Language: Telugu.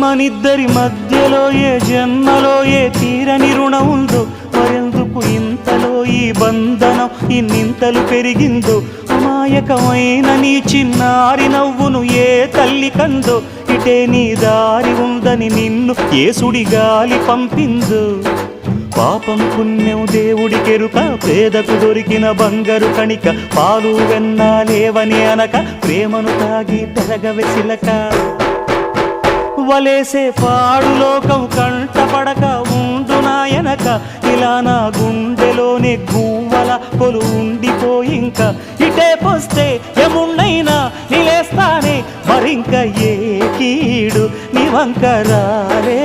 మనిద్దరి మధ్యలో ఏ జన్మలో ఏ తీరని రుణం ఉందో, మరెందుకు ఇంతలో ఈ బంధనం ఇన్నింతలు పెరిగిందో. అమాయకమైన నీ చిన్నారి నవ్వును ఏ తల్లి కందో, ఇటే నీ దారి ఉందని నిన్ను ఏ సుడిగాలి పంపిందో. పాపం పుణ్యం దేవుడికెరుక, పేదకు దొరికిన బంగారు కణిక, పాలు వెన్నాలేవని అనక ప్రేమను తాగి పెరగవెసిలక. వలేసే పాడు లోకం కంటపడక ఉండు నాయనక, ఇలా నా గుండెలోనే గువ్వల కొలు ఉండిపోయింక. ఇటే పోస్తే ఎమున్నైనా నిలేస్తానే, మరింక ఏ కీడు నీ వంక రాలే.